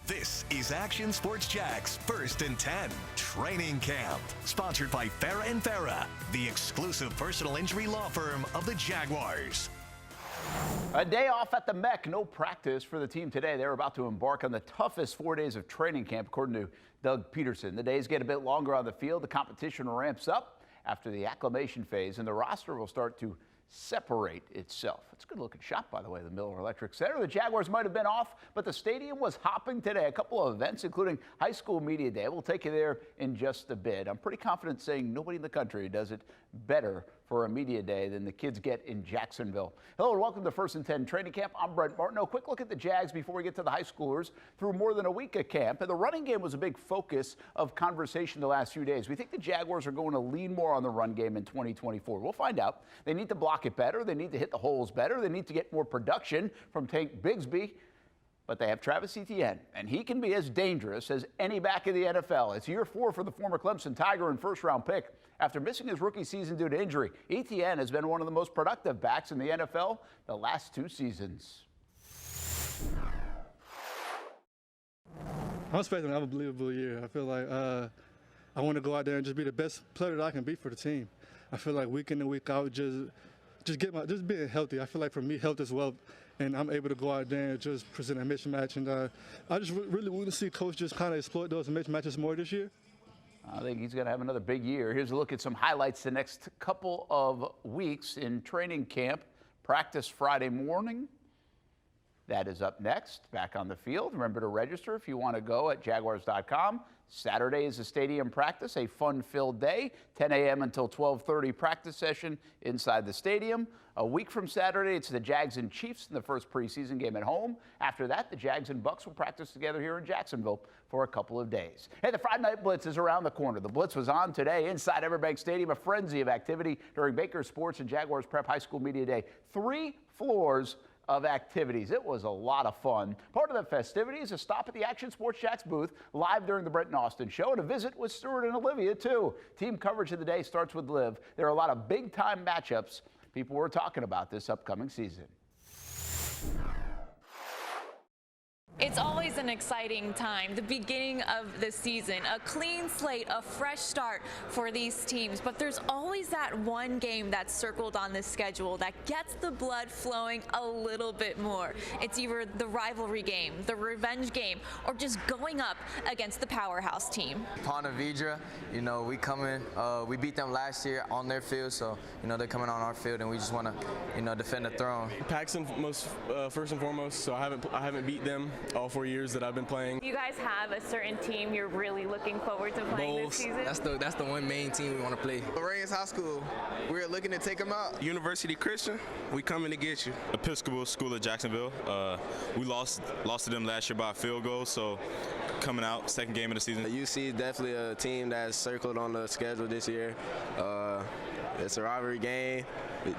This is Action Sports Jax First and 10 Training Camp, sponsored by Farah & Farah, the exclusive personal injury law firm of the Jaguars. A day off at the Mech, no practice for the team today. They're about to embark on the toughest 4 days of training camp, according to Doug Peterson. The days get a bit longer on the field. The competition ramps up after the acclimation phase, and the roster will start to separate itself. It's a good looking shot, by the way, the Miller Electric Center. The Jaguars might have been off, but the stadium was hopping today. A couple of events, including High School Media Day. We'll take you there in just a bit. I'm pretty confident saying nobody in the country does it better for a media day than the kids get in Jacksonville. Hello and welcome to First and 10 Training Camp. I'm Brent Martin. A quick look at the Jags before we get to the high schoolers through more than a week of camp. And the running game was a big focus of conversation the last few days. We think the Jaguars are going to lean more on the run game in 2024. We'll find out. They need to block it better. They need to hit the holes better. They need to get more production from Tank Bigsby. But they have Travis Etienne, and he can be as dangerous as any back in the NFL. It's year 4 for the former Clemson Tiger and first-round pick. After missing his rookie season due to injury, Etienne has been one of the most productive backs in the NFL the last 2 seasons. I'm expecting an unbelievable year. I feel like I want to go out there and just be the best player that I can be for the team. I feel like week in and week out, just being healthy. I feel like for me, health is wealth, and I'm able to go out there and just present a mismatch. And I just really want to see Coach just kind of exploit those mismatches more this year. I think he's going to have another big year. Here's a look at some highlights the next couple of weeks in training camp. Practice Friday morning. That is up next. Back on the field. Remember to register if you want to go at Jaguars.com. Saturday is a stadium practice, a fun-filled day, 10 a.m. until 12:30 practice session inside the stadium. A week from Saturday, it's the Jags and Chiefs in the first preseason game at home. After that, the Jags and Bucks will practice together here in Jacksonville for a couple of days. Hey, the Friday Night Blitz is around the corner. The Blitz was on today inside Everbank Stadium, a frenzy of activity during Baker Sports and Jaguars Prep High School Media Day. 3 floors of activities. It was a lot of fun. Part of the festivities, a stop at the Action Sports Jax booth live during the Brent and Austin show, and a visit with Stuart and Olivia too. Team coverage of the day starts with Liv. There are a lot of big time matchups people were talking about this upcoming season. It's always an exciting time, the beginning of the season, a clean slate, a fresh start for these teams. But there's always that one game that's circled on the schedule that gets the blood flowing a little bit more. It's either the rivalry game, the revenge game, or just going up against the powerhouse team. Ponte Vedra, we come in, we beat them last year on their field, so, they're coming on our field, and we just want to, defend the throne. Paxton, first and foremost, so I haven't beat them all 4 years that I've been playing. You guys have a certain team you're really looking forward to playing this season? That's the one main team we want to play. Lorenz High School, we're looking to take them out. University Christian, we coming to get you. Episcopal School of Jacksonville. We lost to them last year by a field goal, so coming out, second game of the season. UC is definitely a team that's circled on the schedule this year. It's a rivalry game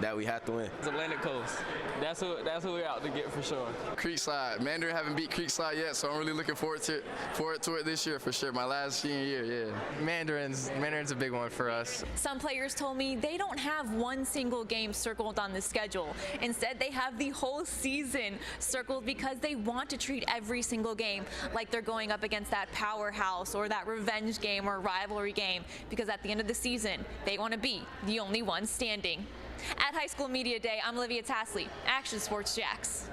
that we have to win. It's Atlantic Coast. That's who we're out to get for sure. Creekside. Mandarin haven't beat Creekside yet, so I'm really looking forward to it this year for sure. My last senior year, yeah. Mandarin's a big one for us. Some players told me they don't have one single game circled on the schedule. Instead, they have the whole season circled because they want to treat every single game like they're going up against that powerhouse or that revenge game or rivalry game, because at the end of the season, they want to be the only one standing. At High School Media Day, I'm Olivia Tasley, Action Sports Jax.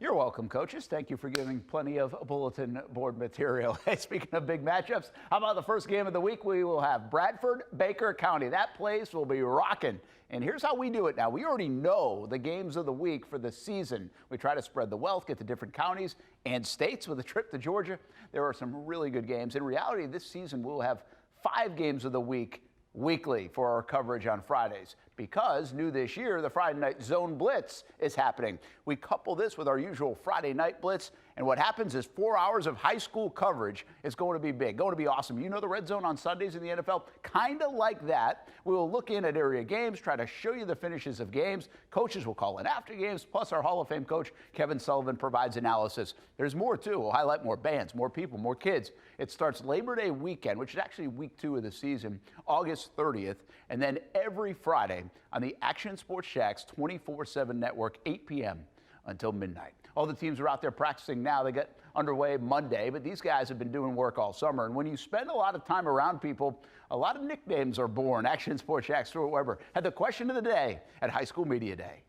You're welcome, coaches. Thank you for giving plenty of bulletin board material. Hey, speaking of big matchups, how about the first game of the week? We will have Bradford, Baker County. That place will be rocking. And here's how we do it now. We already know the games of the week for the season. We try to spread the wealth, get to different counties and states with a trip to Georgia. There are some really good games. In reality, this season we'll have 5 games of the week weekly for our coverage on Fridays, because new this year, the Friday Night Zone Blitz is happening. We couple this with our usual Friday Night Blitz, and what happens is 4 hours of high school coverage is going to be big, going to be awesome. You know the Red Zone on Sundays in the NFL? Kind of like that. We will look in at area games, try to show you the finishes of games. Coaches will call in after games, plus our Hall of Fame coach, Kevin Sullivan, provides analysis. There's more, too. We'll highlight more bands, more people, more kids. It starts Labor Day weekend, which is actually week 2 of the season, August 30th, and then every Friday on the Action Sports Jax 24/7 network, 8 p.m. until midnight. All the teams are out there practicing now. They get underway Monday, but these guys have been doing work all summer. And when you spend a lot of time around people, a lot of nicknames are born. Action Sports Jack's Stuart Weber had the question of the day at High School Media Day.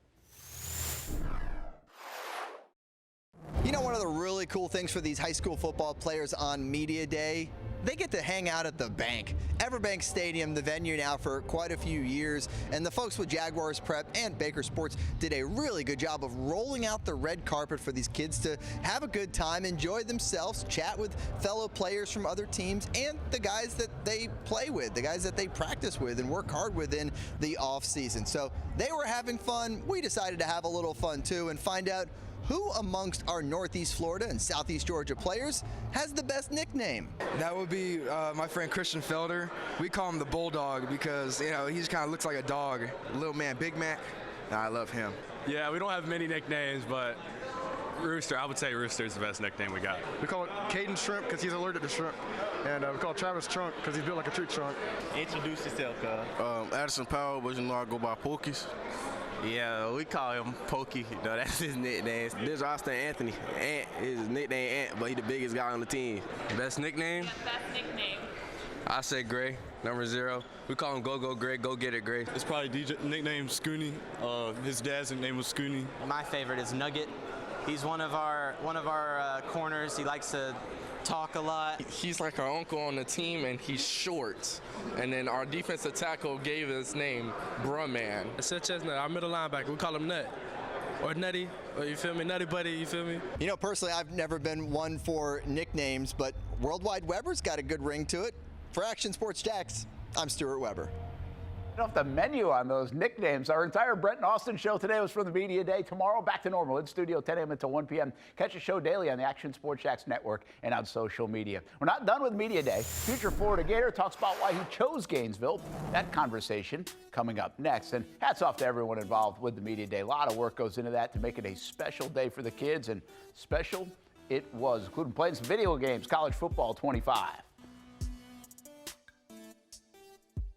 You know, one of the really cool things for these high school football players on Media Day, they get to hang out at the bank. Everbank Stadium, the venue now for quite a few years, and the folks with Jaguars Prep and Baker Sports did a really good job of rolling out the red carpet for these kids to have a good time, enjoy themselves, chat with fellow players from other teams and the guys that they play with, the guys that they practice with and work hard with in the off season. So they were having fun. We decided to have a little fun too and find out who amongst our Northeast Florida and Southeast Georgia players has the best nickname? That would be my friend Christian Felder. We call him the Bulldog because, you know, he just kind of looks like a dog. Little man, Big Mac. I love him. Yeah, we don't have many nicknames, but Rooster, I would say Rooster is the best nickname we got. We call it Caden Shrimp because he's allergic to shrimp. And we call Travis Trunk because he's built like a tree trunk. Introduce yourself, cuz. Addison Powell, but you know I go by Pokies. Yeah, we call him Pokey. No, that's his nickname. This is Austin Anthony. Ant is his nickname Ant, but he's the biggest guy on the team. Best nickname? Best nickname. I say Gray, number 0. We call him Go Gray, go get it Gray. It's probably DJ nickname Scooney. His dad's nickname was Scooney. My favorite is Nugget. He's one of our corners. He likes to talk a lot. He's like our uncle on the team, and he's short. And then our defensive tackle gave his name Bruh Man. Such as our middle linebacker, we call him Nut. Or Nutty, or you feel me? Nutty Buddy, you feel me? You know, personally, I've never been one for nicknames, but Worldwide Weber's got a good ring to it. For Action Sports Jacks, I'm Stuart Weber. Off the menu on those nicknames. Our entire Brett and Austin show today was from the Media Day. Tomorrow, back to normal in studio, 10 a.m. until 1 p.m. Catch the show daily on the Action Sports Jacks Network and on social media. We're not done with Media Day. Future Florida Gator talks about why he chose Gainesville. That conversation coming up next. And hats off to everyone involved with the Media Day. A lot of work goes into that to make it a special day for the kids, and special it was, including playing some video games, college football 25.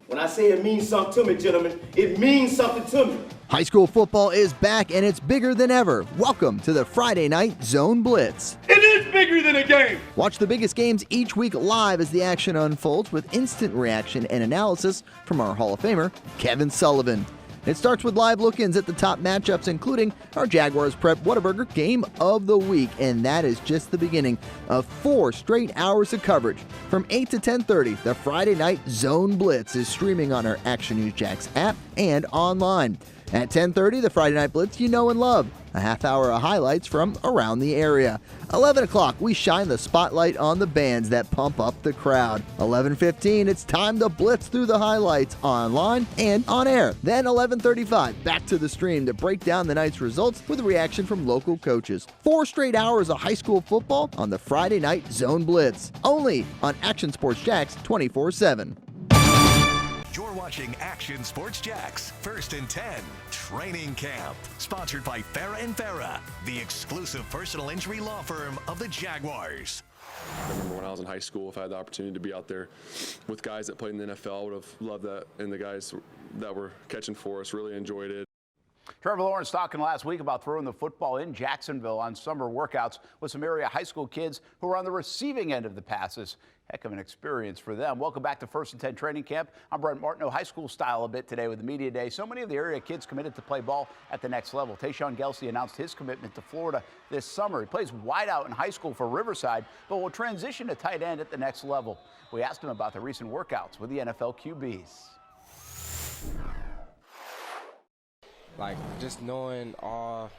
When I say it means something to me, gentlemen, it means something to me. High school football is back and it's bigger than ever. Welcome to the Friday Night Zone Blitz. It is bigger than a game. Watch the biggest games each week live as the action unfolds with instant reaction and analysis from our Hall of Famer, Kevin Sullivan. It starts with live look-ins at the top matchups, including our Jaguars Prep Whataburger Game of the Week, and that is just the beginning of 4 straight hours of coverage. From 8 to 10:30, the Friday Night Zone Blitz is streaming on our Action News Jacks app and online. At 10:30, the Friday Night Blitz you know and love. A half hour of highlights from around the area. 11 o'clock, we shine the spotlight on the bands that pump up the crowd. 11:15, it's time to blitz through the highlights online and on air. Then 11:35, back to the stream to break down the night's results with a reaction from local coaches. 4 straight hours of high school football on the Friday Night Zone Blitz. Only on Action Sports Jacks 24/7. You're watching Action Sports Jacks, 1st and 10, Training Camp. Sponsored by Farah & Farah, the exclusive personal injury law firm of the Jaguars. I remember when I was in high school, if I had the opportunity to be out there with guys that played in the NFL, I would have loved that. And the guys that were catching for us really enjoyed it. Trevor Lawrence talking last week about throwing the football in Jacksonville on summer workouts with some area high school kids who are on the receiving end of the passes. Heck of an experience for them. Welcome back to 1st and 10 Training Camp. I'm Brent Martineau, high school style a bit today with the Media Day. So many of the area kids committed to play ball at the next level. Tayshawn Gelsey announced his commitment to Florida this summer. He plays wideout in high school for Riverside, but will transition to tight end at the next level. We asked him about the recent workouts with the NFL QBs. Like, just knowing all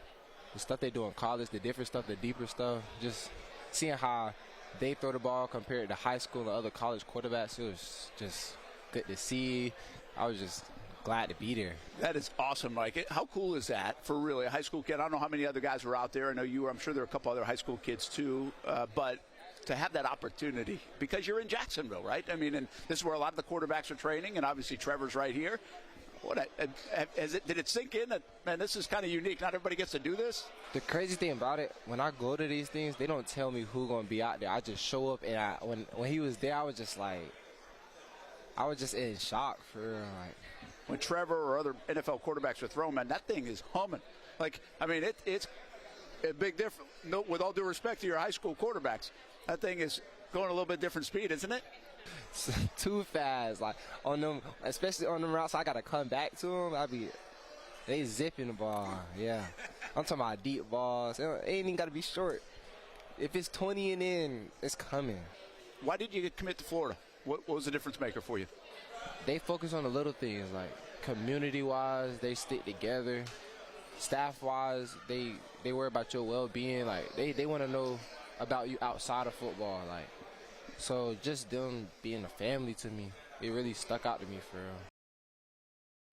the stuff they do in college, the different stuff, the deeper stuff, just seeing how they throw the ball compared to high school and other college quarterbacks, it was just good to see. I was just glad to be there. That is awesome, Mike. How cool is that for really a high school kid? I don't know how many other guys were out there. I know you were. I'm sure there are a couple other high school kids too, but to have that opportunity, because you're in Jacksonville, right? I mean, and this is where a lot of the quarterbacks are training, and obviously Trevor's right here. Did it sink in that, man, this is kind of unique? Not everybody gets to do this? The crazy thing about it, when I go to these things, they don't tell me who's going to be out there. I just show up, and when he was there, I was just in shock for real. Like, when Trevor or other NFL quarterbacks are thrown, man, that thing is humming. Like, I mean, it's a big difference. No, with all due respect to your high school quarterbacks, that thing is going a little bit different speed, isn't it? Too fast, like on them, especially on them routes. I gotta come back to them. They zipping the ball. Yeah, I'm talking about deep balls. It ain't even gotta be short. If it's 20 and in, it's coming. Why did you commit to Florida? What was the difference maker for you? They focus on the little things, like community-wise, they stick together. Staff-wise, they worry about your well-being. Like they want to know about you outside of football. Like, so just them being a family to me, it really stuck out to me for real.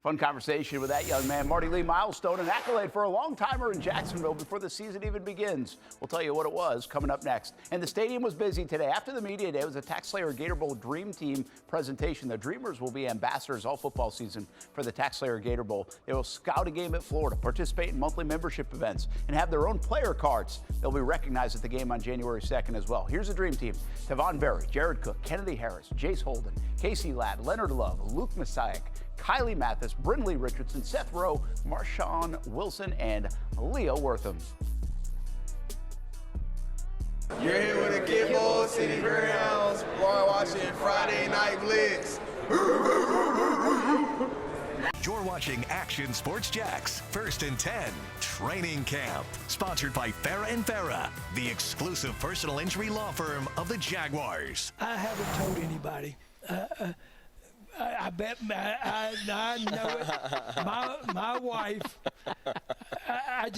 Fun conversation with that young man, Marty Lee, milestone, an accolade for a long-timer in Jacksonville before the season even begins. We'll tell you what it was coming up next. And the stadium was busy today. After the media day, it was a TaxSlayer Gator Bowl Dream Team presentation. The Dreamers will be ambassadors all football season for the TaxSlayer Gator Bowl. They will scout a game at Florida, participate in monthly membership events, and have their own player cards. They'll be recognized at the game on January 2nd as well. Here's the Dream Team. Tavon Berry, Jared Cook, Kennedy Harris, Jace Holden, Casey Ladd, Leonard Love, Luke Messiah, Kylie Mathis, Brinley Richardson, Seth Rowe, Marshawn Wilson, and Leo Wortham. You're here with the Kid Bowl City Greyhounds. Boy, watching Friday Night Blitz. You're watching Action Sports Jacks, 1st and 10, Training Camp. Sponsored by Farah & Farah, the exclusive personal injury law firm of the Jaguars. I haven't told anybody. I bet I know it. My wife. I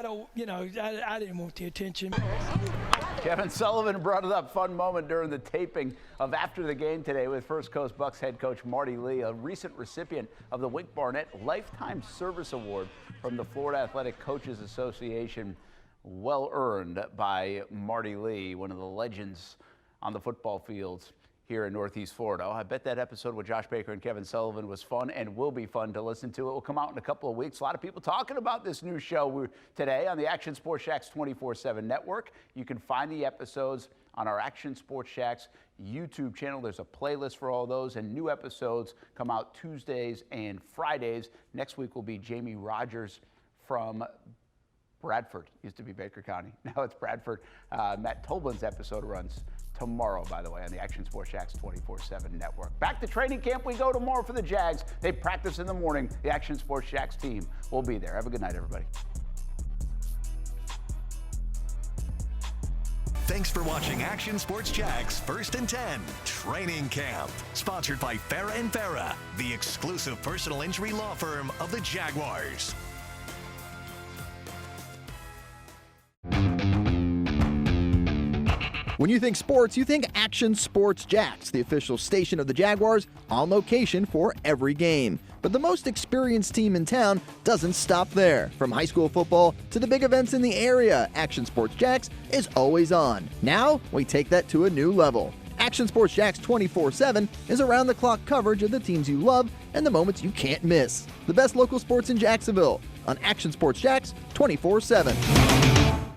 don't, I didn't want the attention. Kevin Sullivan brought it up. Fun moment during the taping of After the Game today with First Coast Bucks head coach Marty Lee, a recent recipient of the Wink Barnett Lifetime Service Award from the Florida Athletic Coaches Association. Well earned by Marty Lee, one of the legends on the football fields here in Northeast Florida. Oh, I bet that episode with Josh Baker and Kevin Sullivan was fun and will be fun to listen to. It will come out in a couple of weeks. A lot of people talking about this new show today on the Action Sports Jacks 24/7 network. You can find the episodes on our Action Sports Jacks YouTube channel. There's a playlist for all those, and new episodes come out Tuesdays and Fridays. Next week will be Jamie Rogers from Bradford. Used to be Baker County. Now it's Bradford. Matt Toblin's episode runs tomorrow, by the way, on the Action Sports Jacks 24/7 network. Back to training camp we go tomorrow for the Jags. They practice in the morning. The Action Sports Jacks team will be there. Have a good night, everybody. Thanks for watching Action Sports Jacks 1st and 10 Training Camp. Sponsored by Farah & Farah, the exclusive personal injury law firm of the Jaguars. When you think sports, you think Action Sports Jacks, the official station of the Jaguars, on location for every game. But the most experienced team in town doesn't stop there. From high school football to the big events in the area, Action Sports Jacks is always on. Now, we take that to a new level. Action Sports Jacks 24/7 is around-the-clock coverage of the teams you love and the moments you can't miss. The best local sports in Jacksonville on Action Sports Jacks 24/7.